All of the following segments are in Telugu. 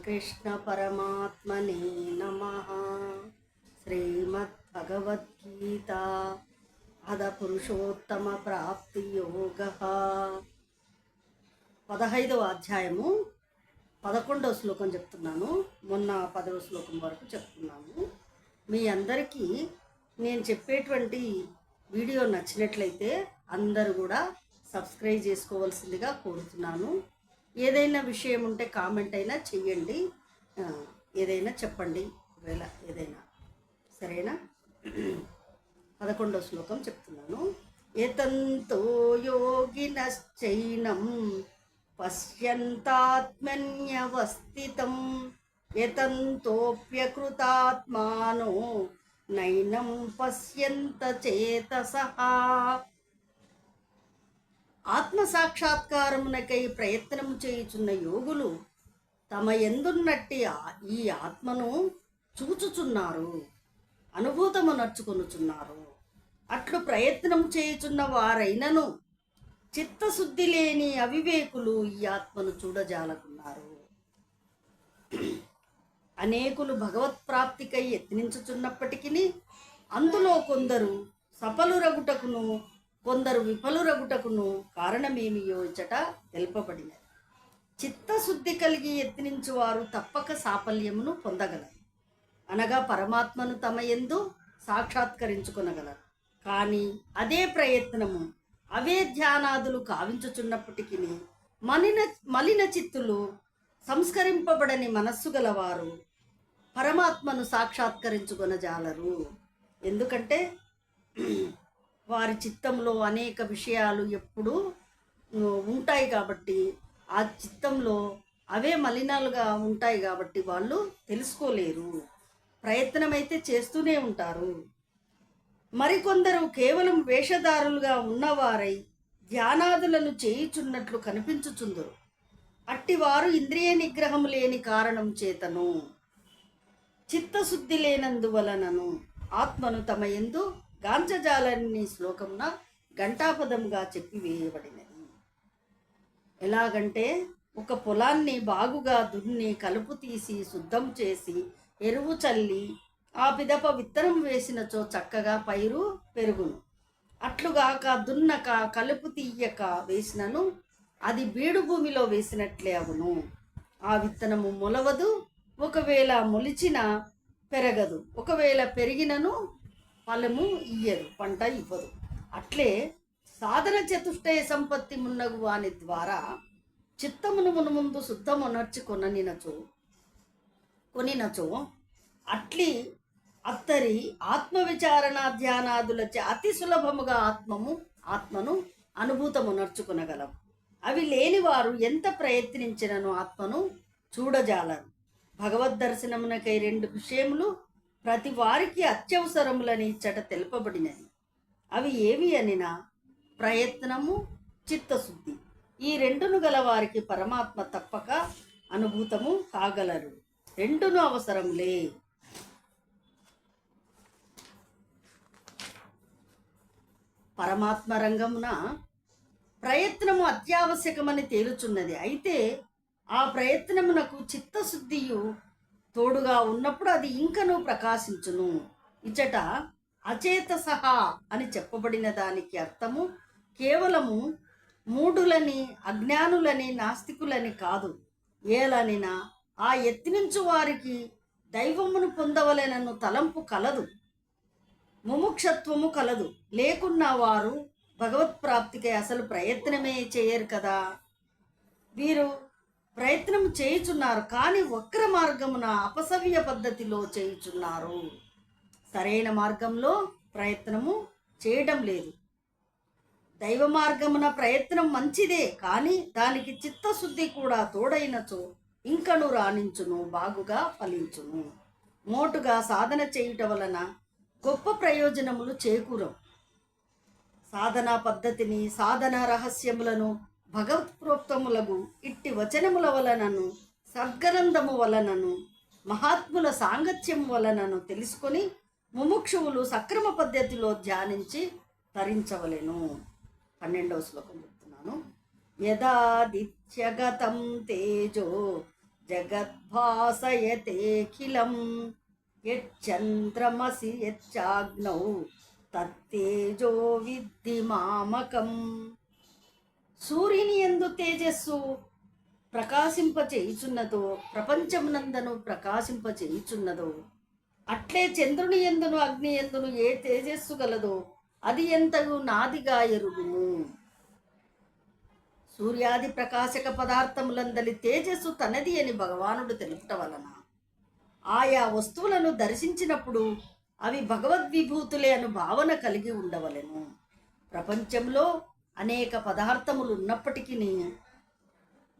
శ్రీకృష్ణ పరమాత్మనే నమః. శ్రీమద్భగవద్గీత అధ పురుషోత్తమ ప్రాప్తి యోగ 15వ అధ్యాయము 11వ శ్లోకం చెప్తున్నాను. మొన్న 10వ శ్లోకం వరకు చెప్తున్నాను. మీ అందరికీ నేను చెప్పేటువంటి వీడియో నచ్చినట్లయితే అందరూ కూడా సబ్స్క్రైబ్ చేసుకోవాల్సిందిగా కోరుతున్నాను. ఏదైనా విషయం ఉంటే కామెంట్ అయినా చెయ్యండి, ఏదైనా చెప్పండి, ఒకవేళ ఏదైనా. సరేనా? 11వ శ్లోకం చెప్తున్నాను. ఏతంతో యోగినశ్చైనం పశ్యంతాత్మన్యవస్థితం ఏతంతోప్యకృతాత్మానో నైనం పశ్యంత చేతసః. ఆత్మసాక్షాత్కారమునకై ప్రయత్నము చేయుచున్న యోగులు తమ యందున్నట్టి ఈ ఆత్మను చూచుచున్నారు, అనుభూతము నర్చుకొనుచున్నారు. అట్లు ప్రయత్నము చేయుచున్న వారైనను చిత్తశుద్ధి లేని అవివేకులు ఈ ఆత్మను చూడజాలకున్నారు. అనేకులు భగవత్ప్రాప్తికై యత్నించుచున్నప్పటికీ అందులో కొందరు సఫలురగుటకును కొందరు విఫలురగుటకును కారణమేమియో ఇచ్చట తెలుపబడినది. చిత్తశుద్ధి కలిగి యత్నించు వారు తప్పక సాఫల్యమును పొందగలరు, అనగా పరమాత్మను తమ యందు సాక్షాత్కరించుకొనగలరు. కానీ అదే ప్రయత్నము అవే ధ్యానాదులు కావించుచున్నప్పటికీ మలిన చిత్తులు సంస్కరింపబడని మనస్సు గలవారు పరమాత్మను సాక్షాత్కరించుకొనజాలరు. ఎందుకంటే వారి చిత్తంలో అనేక విషయాలు ఎప్పుడూ ఉంటాయి కాబట్టి, ఆ చిత్తంలో అవే మలినాలుగా ఉంటాయి కాబట్టి వాళ్ళు తెలుసుకోలేరు. ప్రయత్నం అయితే చేస్తూనే ఉంటారు. మరికొందరు కేవలం వేషధారులుగా ఉన్నవారై ధ్యానాదులను చేయుచున్నట్లు కనిపించుచుందరు. అట్టివారు ఇంద్రియ నిగ్రహం లేని కారణం చేతను చిత్తశుద్ధి లేనందువలనను ఆత్మను తమ యందు గాంచజాలని శ్లోకమున ఘంటాపదంగా చెప్పివేయబడినది. ఎలాగంటే ఒక పొలాన్ని బాగుగా దున్ని కలుపు తీసి శుద్ధం చేసి ఎరువు చల్లి ఆ పిదప విత్తనం వేసినచో చక్కగా పైరు పెరుగును. అట్లుగాక దున్నక కలుపు తీయక వేసినను అది బీడు భూమిలో వేసినట్లే అగును. ఆ విత్తనము మొలవదు, ఒకవేళ మొలిచిన పెరగదు, ఒకవేళ పెరిగినను ఫలము ఇయ్యదు, పంట ఇవ్వదు. అట్లే సాధన చతుష్టయ సంపత్తి మున్నగు వాని ద్వారా చిత్తమును మునుముందు శుద్ధమునర్చి కొనినచో అట్లి అత్తరి ఆత్మవిచారణ ధ్యానాదులచే అతి సులభముగా ఆత్మను అనుభూతమునర్చుకొనగలం. అవి లేనివారు ఎంత ప్రయత్నించినను ఆత్మను చూడజాలరు. భగవద్దర్శనమునకై 2 విషయములు ప్రతి వారికి అత్యవసరములని ఇచ్చట తెలుపబడినది. అవి ఏవి అనినా ప్రయత్నము, చిత్తశుద్ధి. ఈ 2ను గల వారికి పరమాత్మ తప్పక అనుభూతము కాగలరు. 2ను అవసరంలే. పరమాత్మ రంగమున ప్రయత్నము అత్యావశ్యకమని తేలుచున్నది. అయితే ఆ ప్రయత్నమునకు చిత్తశుద్ధియు తోడుగా ఉన్నప్పుడు అది ఇంకనూ ప్రకాశించును. ఇచ్చట అచేతసః అని చెప్పబడిన దానికి అర్థము కేవలము మూఢులని, అజ్ఞానులని, నాస్తికులని కాదు. ఏలనినా ఆ యత్నించు వారికి దైవమును పొందవలెనను తలంపు కలదు, ముముక్షత్వము కలదు. లేకున్నా వారు భగవత్ప్రాప్తికై అసలు ప్రయత్నమే చేయరు కదా. వీరు ప్రయత్నం చేయుచున్నారు, కానీ వక్ర మార్గమున అపసవ్య పద్ధతిలో చేయుచున్నారు. సరైన మార్గంలో ప్రయత్నము చేయడం లేదు. దైవ మార్గమున ప్రయత్నం మంచిదే, కానీ దానికి చిత్తశుద్ధి కూడా తోడైనచో ఇంకను రాణించును, బాగుగా ఫలించును. మోటుగా సాధన చేయుట వలన గొప్ప ప్రయోజనములు చేకూరవు. సాధనా పద్ధతిని, సాధన రహస్యములను భగవత్ప్రోక్తములకు ఇట్టి వచనముల వలనను, సద్గ్రంథము వలనను, మహాత్ముల సాంగత్యము వలనను తెలుసుకొని ముముక్షువులు సక్రమ పద్ధతిలో ధ్యానించి తరించవలెను. 12వ శ్లోకం చెప్తున్నాను. యదాదిత్యగతం తేజో జగద్భాసయతేఖిలం యచ్చంద్రమసి యచ్చాగ్నౌ తత్తేజో విద్ధి మామకం. సూర్యుని యందు తేజస్సు ప్రకాశింపచేయుచున్నదో, ప్రపంచమునందను ప్రకాశింపచేయుచున్నదో, అట్లే చంద్రుని యందును అగ్ని యందును ఏ తేజస్సు గలదో అది ఎంతగు నాదిగా ఎరుగుము. సూర్యాది ప్రకాశక పదార్థములందలి తేజస్సు తనది అని భగవానుడు తెలుపుట వలన ఆయా వస్తువులను దర్శించినప్పుడు అవి భగవద్విభూతులే అను భావన కలిగి ఉండవలెను. ప్రపంచంలో అనేక పదార్థములు ఉన్నప్పటికీ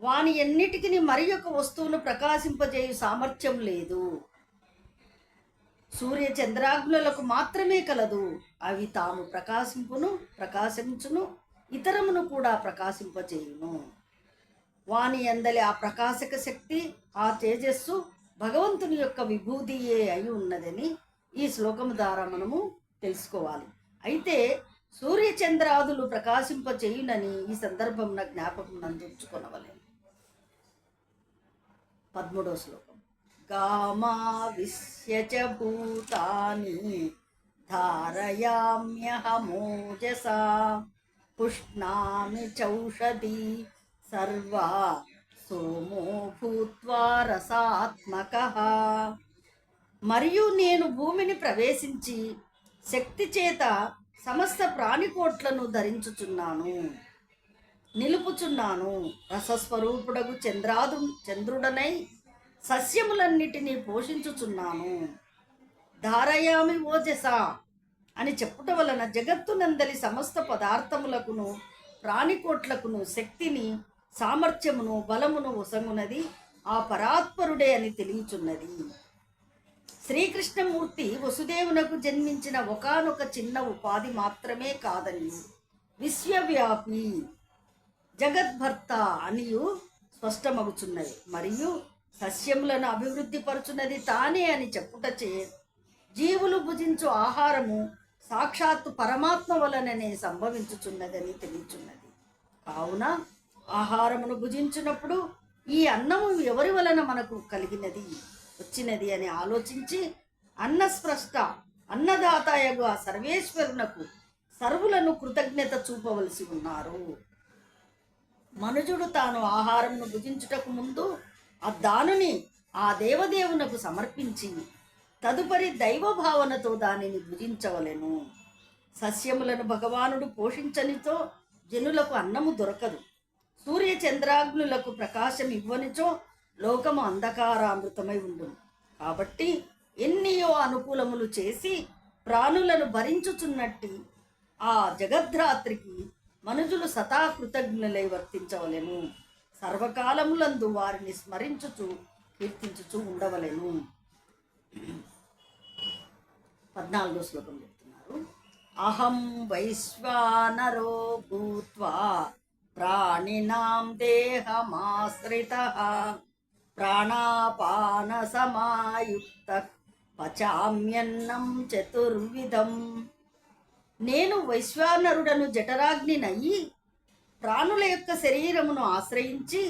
వాని ఎన్నిటికి మరి ఒక వస్తువును ప్రకాశింపజేయు సామర్థ్యం లేదు. సూర్య చంద్రాగ్నులకు మాత్రమే కలదు. అవి తాము ప్రకాశించును, ఇతరమును కూడా ప్రకాశింపచేయును. వాని అందలి ఆ ప్రకాశక శక్తి, ఆ తేజస్సు భగవంతుని యొక్క విభూతియే అయి ఉన్నదని ఈ శ్లోకము ద్వారా మనము తెలుసుకోవాలి. అయితే సూర్యచంద్రాదులు ప్రకాశింపచేయునని ఈ సందర్భంలో జ్ఞాపకం నందుకొనవలెను. 13వ శ్లోకం. గామావిశ్య చ భూతాని ధారయామ్యహమోజసా పుష్ణామి చౌషధి సర్వా సోమో భూత్వా రసాత్మకః. మరియు నేను భూమిని ప్రవేశించి శక్తి చేత సమస్త ప్రాణికోట్లను ధరించుచున్నాను, నిలుపుచున్నాను. రసస్వరూపుడగు చంద్రుడనై సస్యములన్నిటినీ పోషించుచున్నాను. ధారయామి ఓజస అని చెప్పుట వలన జగత్తునందలి సమస్త పదార్థములకును ప్రాణికోట్లకును శక్తిని, సామర్థ్యమును, బలమును ఒసగునది ఆ పరాత్పరుడే అని తెలియచున్నది. శ్రీకృష్ణమూర్తి వసుదేవునకు జన్మించిన ఒకానొక చిన్న ఉపాధి మాత్రమే కాదని, విశ్వవ్యాపి జగద్భర్త అనియు స్పష్టమగుచున్నది. మరియు సస్యములను అభివృద్ధి పరుచున్నది తానే అని చెప్పుటచే జీవులు భుజించు ఆహారము సాక్షాత్తు పరమాత్మ వలననే సంభవించుచున్నదని తెలియచున్నది. కావున ఆహారమును భుజించినప్పుడు ఈ అన్నము ఎవరి వలన మనకు వచ్చినది అని ఆలోచించి అన్నస్పృష్ట అన్నదాతయగు ఆ సర్వేశ్వరునకు సర్వులను కృతజ్ఞత చూపవలసి ఉన్నారు. మనుజుడు తాను ఆహారమును భుజించుటకు ముందు ఆ దానుని ఆ దేవదేవునకు సమర్పించి తదుపరి దైవభావనతో దానిని భుజించవలెను. సస్యములను భగవానుడు పోషించనితో జనులకు అన్నము దొరకదు. సూర్య చంద్రాగ్నులకు ప్రకాశం ఇవ్వనిచో లోకము అంధకారామృతమై ఉండును. కాబట్టి ఎన్నియో అనుకూలములు చేసి ప్రాణులను భరించుచున్నట్టి ఆ జగద్ధాత్రికి మనుజులు సతా కృతజ్ఞులై వర్తించవలెను. సర్వకాలములందు వారిని స్మరించుచు కీర్తించుచు ఉండవలెను. 14వ శ్లోకం చెప్తున్నారు. అహం వైశ్వానరో భూత్వా ప్రాణినాం దేహమాశ్రితః ప్రాణాపాన సమాయుక్త పచామ్యన్నం చతుర్విధం. నేను వైశ్వానరుడను జఠరాగ్నినయ్యి ప్రాణుల యొక్క శరీరమును ఆశ్రయించి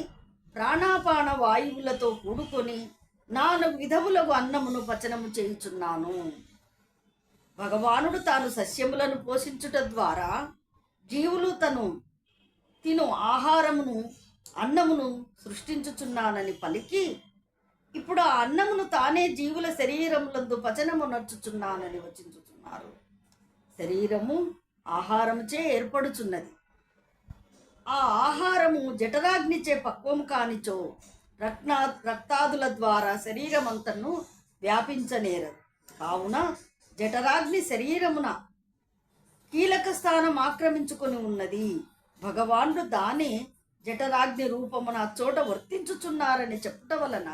ప్రాణాపాన వాయువులతో కూడుకొని 4 విధములకు అన్నమును పచనము చేయుచున్నాను. భగవానుడు తాను సస్యములను పోషించుట ద్వారా జీవులు తిను ఆహారమును అన్నమును సృష్టించుచున్నానని పలికి ఇప్పుడు ఆ అన్నమును తానే జీవుల శరీరములందు పచనము నర్చుచున్నానని వచించుచున్నారు. శరీరము ఆహారముచే ఏర్పడుచున్నది. ఆ ఆహారము జఠరాగ్నిచే పక్వము కానిచో రక్తాదుల ద్వారా శరీరమంతను వ్యాపించనేరదు. కావున జఠరాగ్ని శరీరమున కీలక స్థానం ఆక్రమించుకొని ఉన్నది. భగవానుడు దాని జఠరాగ్ని రూపమున చోట వర్తించుచున్నారని చెప్పుట వలన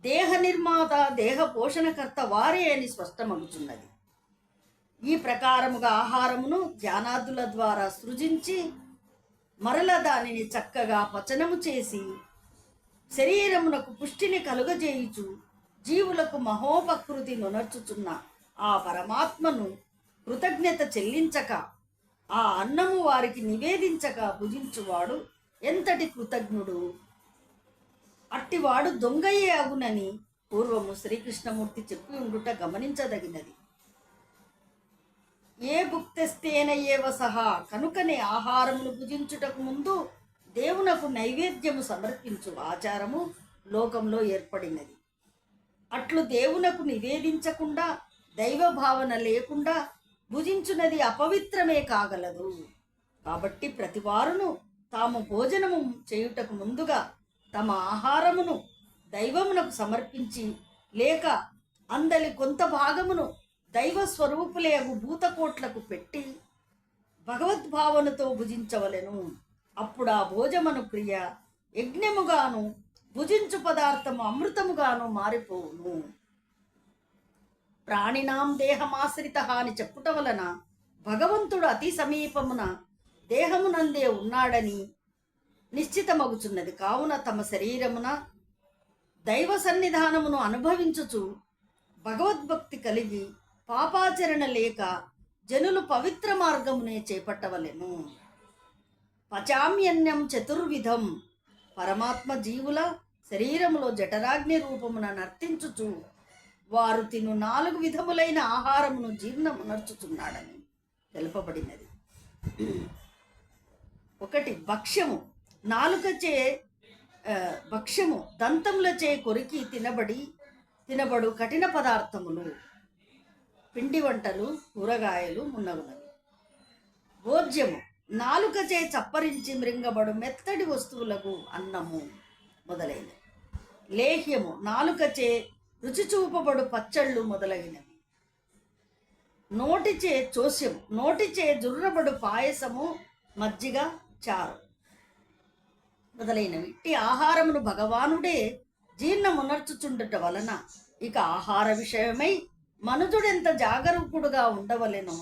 దేహ నిర్మాత దేహ పోషణకర్త వారే అని స్పష్టమగుచున్నది. ఈ ప్రకారముగా ఆహారమును ధ్యానాదుల ద్వారా సృజించి మరల దానిని చక్కగా పచనము చేసి శరీరమునకు పుష్టిని కలుగజేయుచు జీవులకు మహోపకృతి నొనర్చుచున్న ఆ పరమాత్మను కృతజ్ఞత చెల్లించక ఆ అన్నము వారికి నివేదించక భుజించువాడు ఎంతటి కృతజ్ఞుడు. అట్టివాడు దొంగయే అగునని పూర్వము శ్రీకృష్ణమూర్తి చెప్పి ఉండుట గమనించదగినది. ఏ భుక్తెస్తేన ఏవ సహా, కనుకనే ఆహారమును భుజించుటకు ముందు దేవునకు నైవేద్యము సమర్పించు ఆచారము లోకంలో ఏర్పడినది. అట్లు దేవునకు నివేదించకుండా, దైవ భావన లేకుండా భుజించున్నది అపవిత్రమే కాగలదు. కాబట్టి ప్రతివారును తాము భోజనము చేయుటకు ముందుగా తమ ఆహారమును దైవమునకు సమర్పించి, లేక అందలి కొంత భాగమును దైవ స్వరూపులేగు భూతకోట్లకు పెట్టి భగవద్భావనతో భుజించవలెను. అప్పుడు ఆ భోజమను క్రియ యజ్ఞముగాను, భుజించు పదార్థము అమృతముగాను మారిపోవును. ప్రాణినాం దేహమాశ్రిత అని చెప్పుట వలన భగవంతుడు అతి సమీపమున దేహమునందే ఉన్నాడని నిశ్చితమగుచున్నది. కావున తమ శరీరమున దైవ సన్నిధానమును అనుభవించుచు భగవద్భక్తి కలిగి పాపాచరణ లేక జనులు పవిత్ర మార్గమునే చేపట్టవలెను. పచామ్యన్యం చతుర్విధం, పరమాత్మ జీవుల శరీరములో జఠరాగ్ని రూపమున నర్తించుచు వారు తిను 4 విధములైన ఆహారమును జీర్ణమునర్చుచున్నాడని తెలుపబడినది. 1 భక్ష్యము, నాలుకచే భక్ష్యము దంతములచే కొరికి తినబడు కఠిన పదార్థములు, పిండి వంటలు, కూరగాయలు మున్నగునవి. భోజ్యము, నాలుకచే చప్పరించి మృంగబడు మెత్తడి వస్తువులకు అన్నము మొదలైనవి. లేహ్యము, నాలుకచే రుచి చూపబడు పచ్చళ్ళు మొదలైనవి. నోటిచే చోస్యము, నోటిచే జుర్రబడు పాయసము, మజ్జిగ, చారు మొదలైనవి. ఇట్టి ఆహారమును భగవానుడే జీర్ణమునర్చుచుండుట వలన ఇక ఆహార విషయమై మనుజుడెంత జాగరూకుడుగా ఉండవలెనో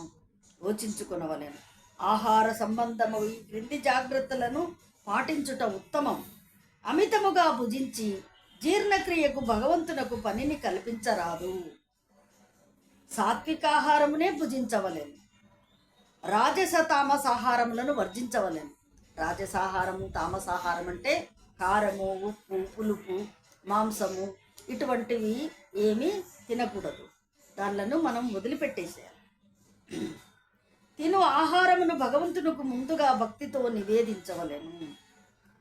యోచించుకొనవలెను. ఆహార సంబంధము ఈ క్రింది జాగ్రత్తలను పాటించుట ఉత్తమం. అమితముగా భుజించి జీర్ణక్రియకు భగవంతునకు పనిని కల్పించరాదు. సాత్వికాహారమునే భుజించవలెను. రాజస తామసాహారములను వర్జించవలెను. రాజసాహారము, తామసాహారం అంటే కారము, ఉప్పు, పులుపు, మాంసము ఇటువంటివి ఏమీ తినకూడదు. దానిలను మనం వదిలిపెట్టేసేయాలి. తిను ఆహారమును భగవంతునకు ముందుగా భక్తితో నివేదించవలెను.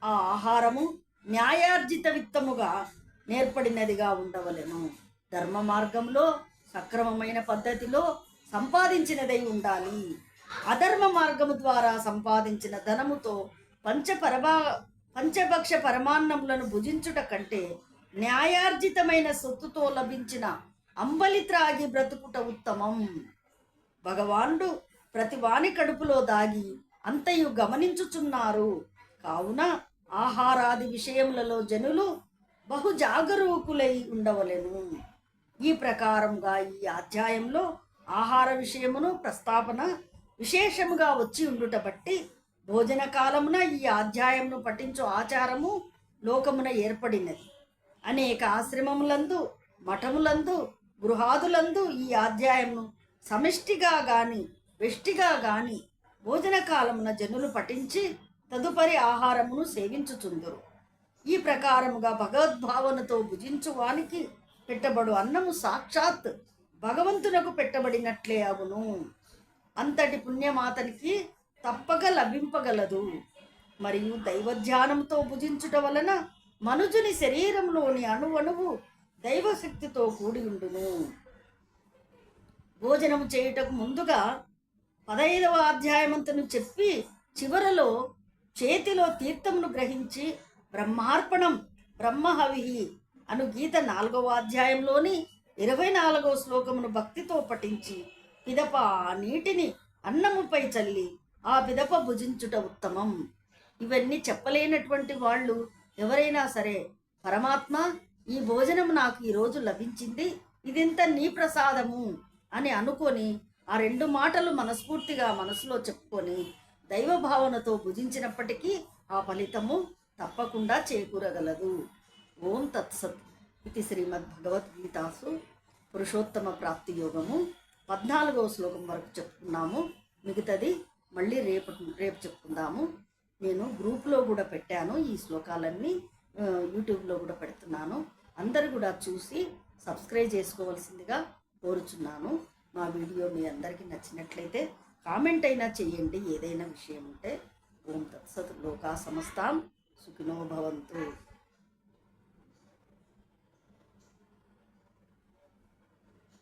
ఆ ఆహారము న్యాయార్జిత విత్తముగా నేర్పడినదిగా ఉండవలెను. ధర్మ మార్గంలో సక్రమమైన పద్ధతిలో సంపాదించినదై ఉండాలి. అధర్మ మార్గము ద్వారా సంపాదించిన ధనముతో పంచభక్ష పరమాన్నములను భుజించుట కంటే న్యాయార్జితమైన సొత్తుతో లభించిన అంబలి త్రాగి బ్రతుకుట ఉత్తమం. భగవానుడు ప్రతి వాని కడుపులో దాగి అంతయు గమనించుచున్నారు. కావున ఆహారాది విషయములలో జనులు బహు జాగరూకులై ఉండవలెను. ఈ ప్రకారంగా ఈ అధ్యాయంలో ఆహార విషయమును ప్రస్తావన విశేషముగా వచ్చి ఉండుట బట్టి భోజన కాలమున ఈ అధ్యాయమును పఠించు ఆచారము లోకమున ఏర్పడినది. అనేక ఆశ్రమములందు, మఠములందు, గృహాదులందు ఈ అధ్యాయమును సమిష్టిగా గాని వెష్టిగా గాని భోజన కాలమున జనులు పఠించి తదుపరి ఆహారమును సేవించుచుందురు. ఈ ప్రకారముగా భగవద్భావనతో భుజించు వానికి పెట్టబడు అన్నము సాక్షాత్ భగవంతునకు పెట్టబడినట్లే అగును. అంతటి పుణ్యమాతనికి తప్పక లభింపగలదు. మరియు దైవధ్యానంతో భుజించుట వలన మనుజుని శరీరంలోని అణువణువు దైవశక్తితో కూడి ఉండును. భోజనము చేయుటకు ముందుగా 15వ అధ్యాయమంతను చెప్పి చివరలో చేతిలో తీర్థమును గ్రహించి బ్రహ్మార్పణం బ్రహ్మహవిహి అను గీత 4వ అధ్యాయంలోని 24వ శ్లోకమును భక్తితో పఠించి పిదప ఆ నీటిని అన్నముపై చల్లి ఆ పిదప భుజించుట ఉత్తమం. ఇవన్నీ చెప్పలేనటువంటి వాళ్ళు ఎవరైనా సరే, పరమాత్మ ఈ భోజనం నాకు ఈరోజు లభించింది, ఇదింత నీ ప్రసాదము అని అనుకొని ఆ 2 మాటలు మనస్ఫూర్తిగా మనసులో చెప్పుకొని దైవభావనతో భుజించినప్పటికీ ఆ ఫలితము తప్పకుండా చేకూరగలదు. ఓం తత్సత్. ఇది శ్రీమద్భగవద్గీతాసు పురుషోత్తమ ప్రాప్తి యోగము 14వ శ్లోకం వరకు చెప్పుకున్నాము. మిగతాది మళ్ళీ రేపు చెప్పుకుందాము. నేను గ్రూప్లో కూడా పెట్టాను ఈ శ్లోకాలన్నీ. యూట్యూబ్లో కూడా పెడుతున్నాను. అందరూ కూడా చూసి సబ్స్క్రైబ్ చేసుకోవాల్సిందిగా కోరుచున్నాను. మా వీడియో మీ అందరికీ నచ్చినట్లయితే కామెంట్ అయినా చేయండి, ఏదైనా విషయం ఉంటే. ఓం తత్సత్. లోకా సమస్తాం సుఖినో భవంతు.